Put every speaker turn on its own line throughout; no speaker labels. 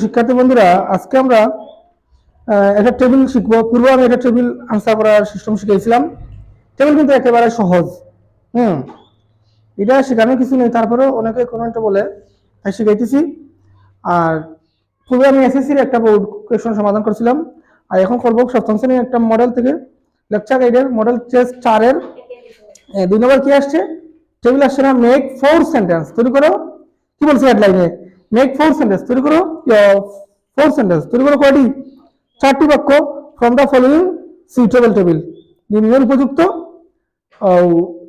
শিক্ষার্থী বন্ধুরা, আজকে আমরা একটা টেবিল শিখবো। পূর্বে আমি একটা টেবিল আনসার করার সিস্টেম শিখেছিলাম। টেবিল কিন্তু একেবারে সহজ। এটা শেখানোর কিছু নেই, তারপরেও অনেকে কমেন্টে বলে, তাই শিখাইতেছি। আর পূর্বে আমি এসএসসির একটা বোর্ড কোয়েশন সমাধান করছিলাম, আর এখন করবো সপ্তম শ্রেণীর একটা মডেল থেকে লেকচার গাইডের মডেল টেস্ট 4-এর 2 নম্বর কি আসছে, টেবিল আসছে না, মেক 4 সেন্টেন্স তৈরি করো। কি বলছে হেডলাইনে, মেক 4 সেন্টেন্স তৈরি করো। 4 সেন্টেন্স তৈরি করো কয়টি? 4টি বাক্য from the following suitable table, নিম্নের উপযুক্ত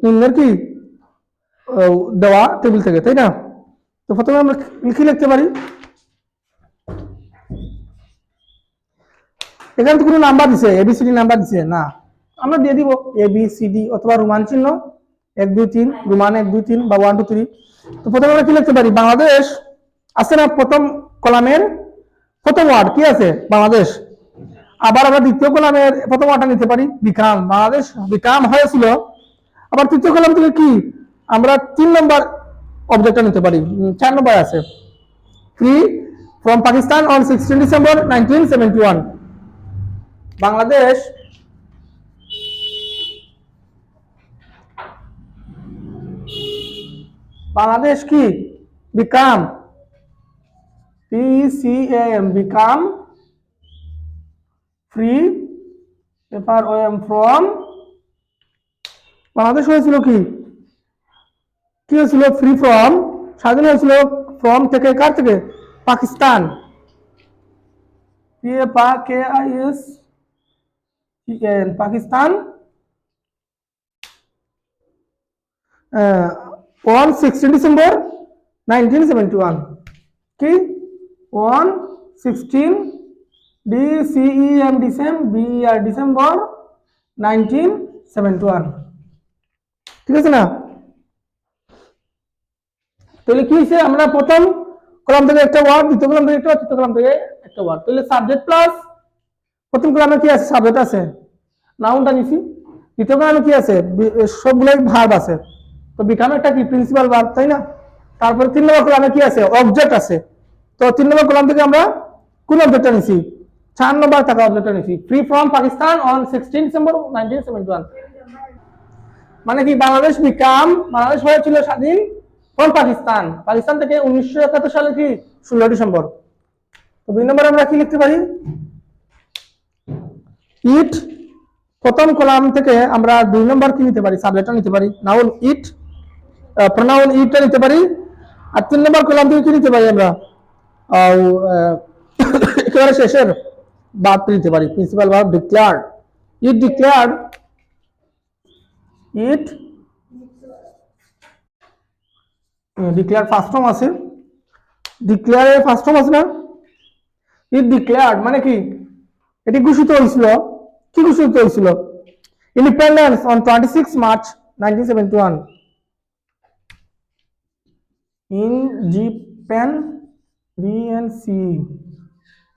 নিম্নের কি দেওয়া টেবিল থেকে, তাই না? তো প্রথমে আমরা লিখে লিখতে পারি। এখানে তো কোনো নাম্বার দিছে, এবিসিডি নাম্বার দিছে না, আমরা দিয়ে দিব এবিসিডি অথবা রোমান চিহ্ন 1 2 3, রোমান 1 2 3 বা 1 2 3। তো প্রথমে আমরা কি লিখতে পারি, বাংলাদেশ আছে না, প্রথম কলামের প্রথম ওয়ার্ড কি আছে, বাংলাদেশ। আবার আমরা দ্বিতীয় কলামের প্রথম ওয়ার্ডটা নিতে পারি, বিকাম, বাংলাদেশ বিকাম হয়েছিল। আবার তৃতীয় কলাম থেকে কি আমরা 3 নম্বর অবজেক্টটা নিতে পারি, 4 নম্বর আছে, free from Pakistan on 16 December 1971। Bangladesh Bangladesh কি become, PCAM become free from, Bangladesh হয়েছিল কি কি হয়েছিল, ফ্রি ফ্রম, স্বাধীন হয়েছিল ফ্রম থেকে, কার থেকে, পাকিস্তান, পাকিস্তান on 16 ডিসেম্বর 1971। কি on 16 ডিসেম্বর 1971, ঠিক আছে না? তাহলে কি হয়েছে, আমরা প্রথম কলাম থেকে একটা ওয়ার্ড, দ্বিতীয় কলাম থেকে একটা, তৃতীয় কলাম থেকে একটা ওয়ার্ড। তাহলে সাবজেক্ট প্লাস প্রথম কলামে কি আছে, সাবজেক্ট আছে, নাউনটা নিছি। দ্বিতীয় কলামে কি আছে, সবগুলোই ভার্ব আছে। তো বিকাম একটা কি প্রিন্সিপাল ভার্ব, তাই না? তারপরে 3 নম্বর কলামে কি আছে, অবজেক্ট আছে। তো 3 নম্বর কলাম থেকে আমরা কোন অবজেক্টটা নিছি, 4 নম্বর থাকা অবজেক্টটা নিছি, free from Pakistan on 16 December 1971। মানে কি, বাংলাদেশ বিকাম, বাংলাদেশ হয়েছিল স্বাধীন ফ্রম পাকিস্তান, পাকিস্তান থেকে 1971 সালে কি 16 ডিসেম্বর। তো 2 নম্বরে আমরা কি লিখতে পারি, ইট, প্রথম কলাম থেকে আমরা 2 নম্বর কি নিতে পারি, সাবজেক্টটা নিতে পারি, নাউন ইট, প্রোনাউন ইটটা নিতে পারি। আর 3 নম্বর কলাম থেকে কি নিতে পারি আমরা, একেবারে শেষের ভার্ব নিতে পারি, প্রিন্সিপাল ভার্ব ডিক্লেয়ার, ইট ডিক্লেয়ার, ইট ডিক্লেয়ার ফার্স্ট ফর্ম আছে, ডিক্লেয়ারের ফার্স্ট ফর্ম আছে না, ইট ডিক্লেয়ার্ড মানে কি, এটি ঘোষিত হয়েছিল, কি ঘোষিত হয়েছিল, ইন্ডিপেন্ডেন্স অন 26 মার্চ 1971, ইনডিপেন্ডেন্সি,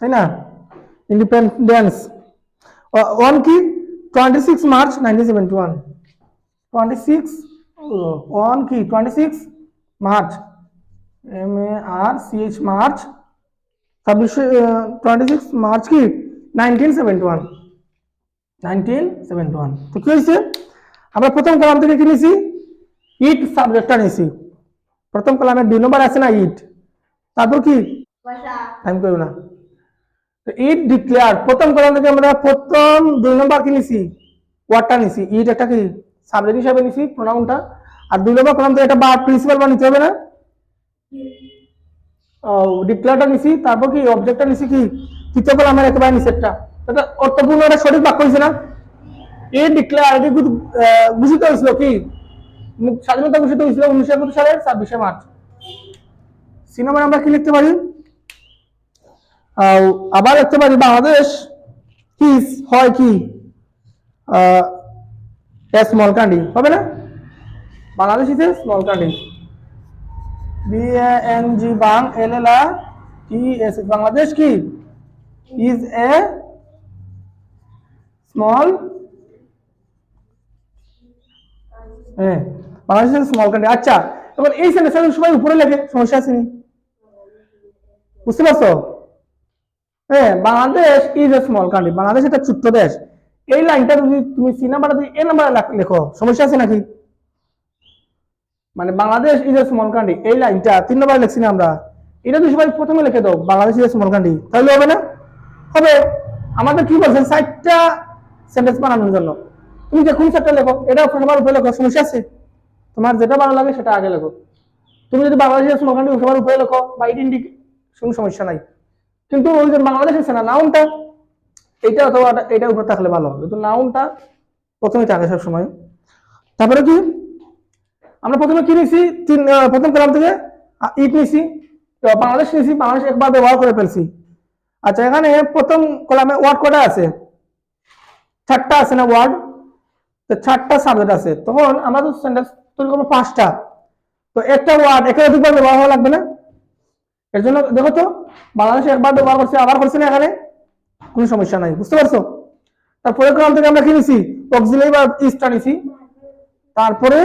তাই না, ইন্ডিপেন্ডেন্স অন কি 26 মার্চ 1971, 26 অন কি 26 মার্চ, MARCH মার্চ 26 মার্চ কি 1971। তো কি হয়েছে, আমরা প্রথম কলাম থেকে কি নিছি, ইট সাবজেক্টটা নিছি। প্রথম কলামের 2 নম্বর আছে না ইট, তারপর কি টাইম করব না, তো ইট ডিক্লেয়ার, প্রথম কলাম থেকে আমরা প্রথম 2 নম্বর কি নিছি, ওয়ার্ডটা নিছি, ইট একটা কি সাবজেক্ট হিসেবে নিছি, প্রোনাউনটা। আর 2 নম্বর কলাম থেকে একটা ভার্ব প্রিন্সিপাল বা নিতে হবে না, ডিক্লেয়ারটা নিছি, তারপর কি অবজেক্টটা নিছি, কি তৃতীয় কলামের একেবারে নিচেরটা, এটা অর্থপূর্ণ, এটা সঠিক বাক্য হইছে না। এই ডিক্লেয়ার, এটি ঘোষিত হয়েছিল কি, স্বাধীনতা ঘোষিত হয়েছিল 1971 সালের 26 মার্চ। সি নম্বর আমরা কি লিখতে পারি, আবার লিখতে পারি, বাংলাদেশ কি হয় কি স্মল কান্ট্রি, হবে না, Bangladesh is a small country, BANG বাং LLATS, বাংলাদেশ কি is a small, Bangladesh is small country. আচ্ছা, এবার এই সেন্টেন্সটা সবাই উপরে লেখে, সমস্যা আছে নি, বুঝতে পারছো? হ্যাঁ, Bangladesh is a small country, Bangladesh একটা ছোট্ট দেশ। এই লাইনটা যদি তুমি সি নাম্বার দিয়ে এ নাম্বার লেখো, সমস্যা আছে নাকি? মানে Bangladesh is a small country, এই লাইনটা 3 নম্বরে লিখছি না আমরা, এটা তুমি সবাই প্রথমে লিখে দাও, Bangladesh is a small country, তাহলে হবে না? হবে। আমাদের কি বলছেন 4টা সেন্টেন্স বানানোর জন্য, তুমি যে কোন 4টা লেখো, এটা সবার উপরে লেখো, সমস্যা আছে? তোমার যেটা ভালো লাগে সেটা আগে লেখো। তুমি যদি Bangladesh is a small country সবার উপরে লেখো বা ইন্ডিক, কোনো সমস্যা নাই। কিন্তু ওই যে বাংলাদেশ আছে না, নাউনটা এইটা অথবা এটা উপরে থাকলে ভালো হবে, তো নাউনটা প্রথমে থাকে সবসময়। তারপরে কি আমরা প্রথমে কি নিছি, প্রথম কলাম থেকে ইট নিছি, বাংলাদেশ নিছি, বাংলাদেশ একবার ব্যবহার করে ফেলছি। আচ্ছা, এখানে প্রথম কলামে ওয়ার্ড কটা আছে? 4টা আছে না ওয়ার্ড? তো 4টা সাবজেক্ট আছে, তখন আমরা তো সেন্টেন্স তৈরি করবো 5টা, তো একটা ওয়ার্ড একে অধিকবার ব্যবহার হওয়া লাগবে না? এর জন্য দেখো তো, বাংলাদেশে একবার ব্যবহার করছে, আবার করছে না, এখানে কোনো সমস্যা নাই, বুঝতে পারছো? তারপরে কলাম থেকে আমরা কি নিছি, অক্সিলারি বা ইসটা নিছি। তারপরে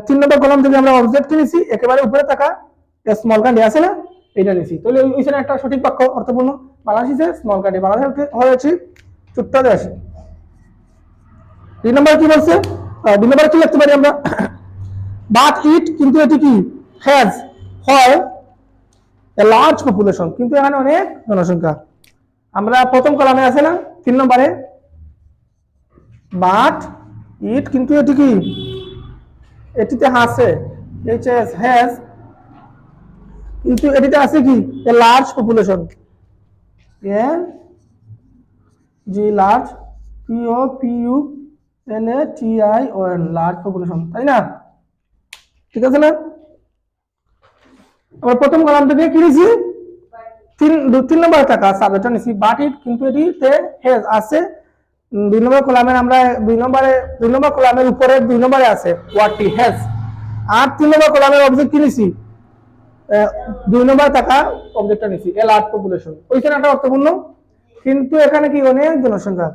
3 নম্বর কলাম থেকে আমরা অবজেক্ট নিছি, একেবারে উপরে থাকা স্মল কান্ট্রি আছে না, এটা নিছি। তাহলে ওইখানে একটা সঠিক বাক্য অর্থপূর্ণ, Bangladesh is a small country, Bangladesh হয়েছে ছোট্ট দেশ। 2 নম্বর কি বলছে, 2 নম্বরে কি লিখতে পারি আমরা, বাট ইট, কিন্তু এটি কি, হ্যাজ, হয় এ লার্জ পপুলেশন, কিন্তু এখানে অনেক জনসংখ্যা। আমরা প্রথম কলামে আছে না 3 নম্বরে, বাট ইট, কিন্তু এটি কি, এটিতে আছে, এইচ এস হ্যাজ, কিন্তু এটিতে আছে কি, a large population, A G large, P O P U L A T I O N, large population, তাই না? ঠিক আছে না? আমরা প্রথম কলাম থেকে কি নিছি, 3 নম্বরে থাকা সাবজেক্টটা নিছি, বাট ইট, কিন্তু এটিতে হ্যাজ আছে। 2 নম্বর কলামের আমরা 2 নম্বর কলামের উপরে 2 নম্বরে আছে ওয়ার্ডটি হ্যাজ, আর 3 নম্বর কলামের অবজেক্ট কি নিছি, 2 নম্বরে থাকা অবজেক্টটা নিছি, এ লার্জ পপুলেশন, ওইখানে একটা অর্থপূর্ণ, কিন্তু এখানে কি অনেক জনসংখ্যা।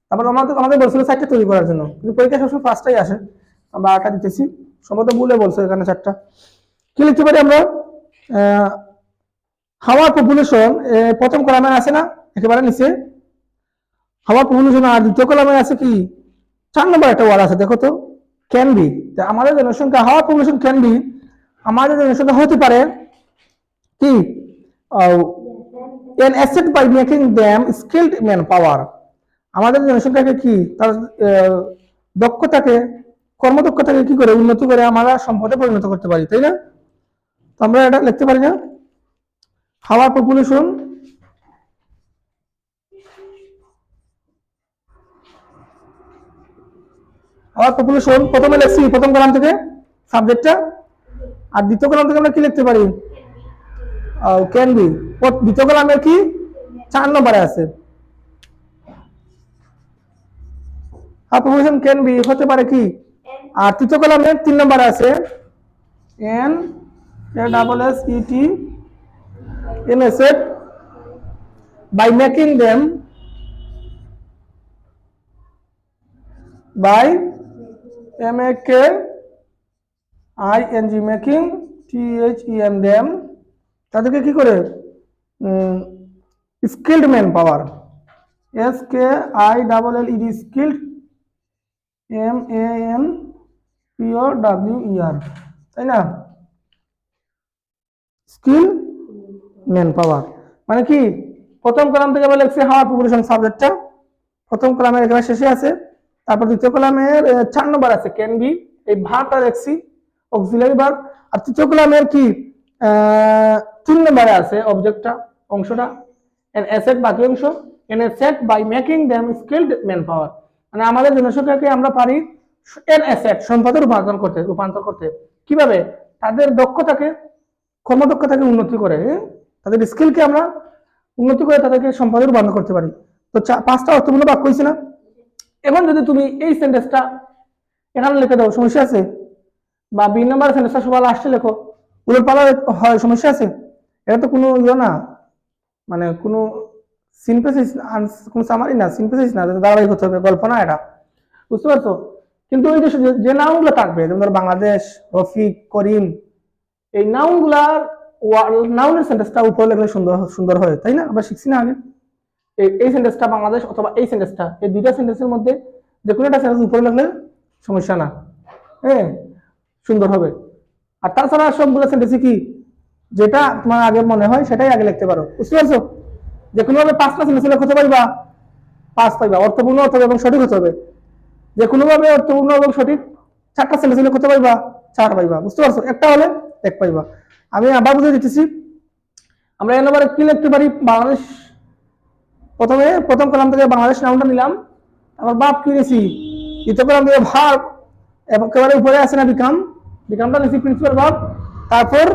তারপর আমাদের বলছিল 4টা তৈরি করার জন্য, কিন্তু পরীক্ষা সবসময় 5টাই আসে, আমরা 8টা দিতেছি, সম্ভবত ভুলে বলছো এখানে 4টা। কি লিখতে পারি আমরা, হাওয়ার পপুলেশন, প্রথম কলামে আছে না একেবারে নিচে, হাওয়ার পপুলেশন, আর দ্বিতীয় কলামে আছে কি, 4 নম্বর একটা ওয়ার্ড আছে, দেখো তো, ক্যান বি। আমাদের জনসংখ্যা, হাওয়ার পপুলেশন ক্যান বি, আমাদের জনসংখ্যা হতে পারে কি, an asset by making them skilled manpower, আমাদের জনসংখ্যাকে কি, তার দক্ষতাকে, কর্মদক্ষতাকে কি করে উন্নতি করে আমরা সম্পদে পরিণত করতে পারি, তাই না? তো আমরা এটা লিখতে পারি না, হাওয়ার পপুলেশন প্রথমে লিখছি প্রথম কলাম থেকে সাবজেক্টটা, আর দ্বিতীয় কলাম থেকে আমরা কি লিখতে পারি, ক্যান বি, দ্বিতীয় কলামের কি 4 নম্বরে আছে, পপুলেশন ক্যান বি হতে পারে কি, আর তৃতীয় কলামের 3 নম্বরে আছে N double S E T an asset by making them, by M A K I N G, making T H E M them, তাদেরকে কি করে, skilled man power, S K I double L E D, skilled, M A N P O W E R, তাই না? Skill man power মানে কি, প্রথম column থেকে আমরা লিখছি হাওয়ার পপুলেশন সাবজেক্টটা, প্রথম কলামের একেবারে শেষে আছে, তারপর দ্বিতীয় কলামের 4 নম্বর আছে ক্যান বি, এই ভার্বটা লিখছি অক্সিলারি ভার্ব, আর তৃতীয় কলামের কি 3 নম্বরে আছে অবজেক্টটা, অংশটা, এন অ্যাসেট, বাকি অংশ, an asset by making them skilled man power, মানে আমাদের জনসংখ্যাকে আমরা পারি এন অ্যাসেট, সম্পদে রূপান্তর করতে কিভাবে, তাদের দক্ষতাকে, কর্মদক্ষতাকে উন্নতি করে, তাদের স্কিলকে আমরা উন্নতি করে তাদেরকে সম্পদে রূপান্তর করতে পারি। তো 5টা অর্থপূর্ণ বাক্য হয়েছে না? এখন যদি তুমি এই সেন্টেন্সটা এখানে লিখে দাও, সমস্যা আছে? বা 2 নম্বর সেন্টেন্সটা সবার লাস্টে লেখো, উলটপালট হয়, সমস্যা আছে? এটা তো কোনো ইয়ে না, মানে কোনো সিনথেসিস, কোনো সামারি না, সিনথেসিস না, ধারাবাহিক হতে হবে, গল্প না এটা, বুঝতে পারছো? কিন্তু ওই যে নাউনগুলো থাকবে, যেমন ধরো বাংলাদেশ, রফিক, করিম, এই নাউনগুলার নাউনের সেন্টেন্সটা উপরে লিখলে সুন্দর সুন্দর হয়, তাই না? আমরা শিখছি না আগে। এই সেন্টেন্সটা বাংলাদেশ অথবা এই সেন্টেন্সটা, এই দুইটা সেন্টেন্সের মধ্যে যে কোনো একটা সেন্টেন্স উপরে লিখলে সমস্যা না, হ্যাঁ, সুন্দর হবে। আর তাছাড়া সবগুলো সেন্টেন্সই কি, যেটা তোমার আগে মনে হয় সেটাই আগে লিখতে পারো, বুঝতে পারছো? যে কোনোভাবে পাঁচটা সেন্টেন্স লিখতে পারবা, পাঁচ পাইবা, অর্থপূর্ণ হতে হবে এবং সঠিক হতে হবে। যে কোনোভাবে অর্থপূর্ণ এবং সঠিক চারটা সেন্টেন্স লিখতে পারবা, চার পাইবা, বুঝতে পারছো? একটা হলে এক পাইবা। আমি আবার বুঝে দিতেছি। আমরা এ নম্বরে কি লিখতে পারি? বাংলাদেশ, প্রথম কলাম থেকে বাংলাদেশ নামটা নিলাম, তারপর বাপ কি নিয়েছি, দ্বিতীয় কলাম থেকে ভার্ব, একেবারে উপরে আছে না বিকাম, বিকামটা নিয়েছি প্রিন্সিপাল ভার্ব, তারপর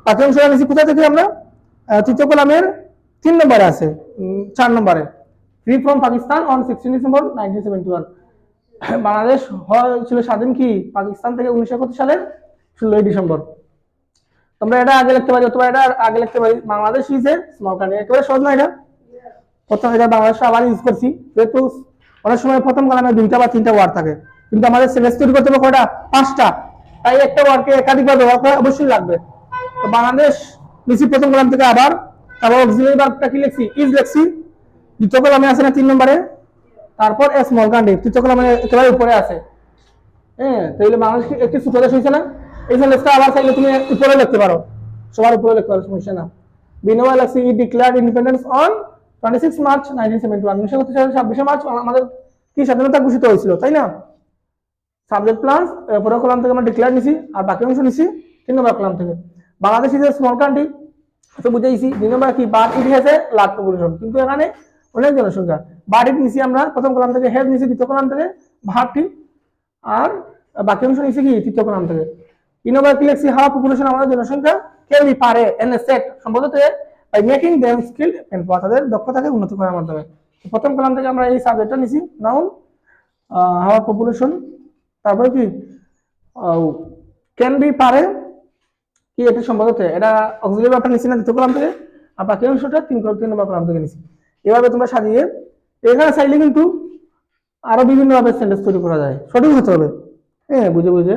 বাকি অংশটা নিয়েছি কোথা থেকে আমরা, তৃতীয় কলামের 3 নম্বরে আছে, 4 নম্বরে, free from Pakistan on 16 December 1971। Bangladesh হয়েছিল স্বাধীন কি পাকিস্তান থেকে 1971 সালের 16 ডিসেম্বর। তোমরা এটা আগে লিখতে পারি অথবা এটা আগে লিখতে পারি। Bangladesh is a small country, একেবারে সহজ না এটা। প্রথম এটা বাংলাদেশ আবার ইউজ করছি, যেহেতু অনেক সময় প্রথম কলামে 2টা বা 3টা ওয়ার্ড থাকে, কিন্তু আমাদের সেন্টেন্স তৈরি করতে হবে কয়টা? 5টা। তাই একটা ওয়ার্ডকে একাধিকবার ব্যবহার করা অবশ্যই লাগবে। তো বাংলাদেশ লিখছি প্রথম কলাম থেকে, আবার তারপর অক্সিলারি ভার্বটা কি লিখছি? ইজ লিখছি। দ্বিতীয় কলামে আছে না 3 নম্বরে, তারপর এ স্মল কান্ট্রি তৃতীয় কলামে একেবারে উপরে আছে। হ্যাঁ, তাহলে বাংলাদেশ একটি ছোট দেশ হয়েছে না? এই সেন্টেন্সটা আবার চাইলে তুমি উপরে লিখতে পারো, সবার উপরে লিখতে পারো, সমস্যা না। বিনোয়া লাগছে ই ডিক্লেয়ার্ড ইন্ডিপেন্ডেন্স অন 26 মার্চ 1971, 1971 সালের 26 মার্চ আমাদের কি স্বাধীনতা ঘোষিত হয়েছিল, তাই না? সাবজেক্ট প্লাস পরের কলাম থেকে আমরা ডিক্লেয়ার নিছি, আর বাকি অংশ নিছি 3 নম্বর কলাম থেকে। Bangladesh is a small country, তো বুঝাইছি। 2 নম্বর কি, but it has a large population, কিন্তু এখানে অনেক জনসংখ্যা। বাট ইট নিছি আমরা প্রথম কলাম থেকে, হ্যাজ নিছি দ্বিতীয় কলাম থেকে, ভার্বটি, আর বাকি অংশ নিছি কি তৃতীয় কলাম থেকে। 3 নম্বর কি লিখছি? হাউ পপুলেশন, আমাদের জনসংখ্যা, ক্যান বি পারে এন এ সেট সম্পর্কিত by making them skilled and তাদের দক্ষতাকে উন্নতি করার মাধ্যমে। প্রথম কলাম থেকে আমরা এই সাবজেক্টটা নিছি, নাউন, হাউ পপুলেশন, তারপরে কি ক্যান বি পারে কি এটা সম্পর্কিত, এটা অক্সিলারি ভার্বটা নিছি না দ্বিতীয় কলাম থেকে, আর বাকি অংশটা 3 নম্বর কলাম থেকে নিছি। এভাবে তোমরা সাজিয়ে, এখানে চাইলে কিন্তু আরো বিভিন্ন ভাবে সেন্টেন্স তৈরি করা যায়, সঠিক হতে হবে, হ্যাঁ, বুঝে বুঝে।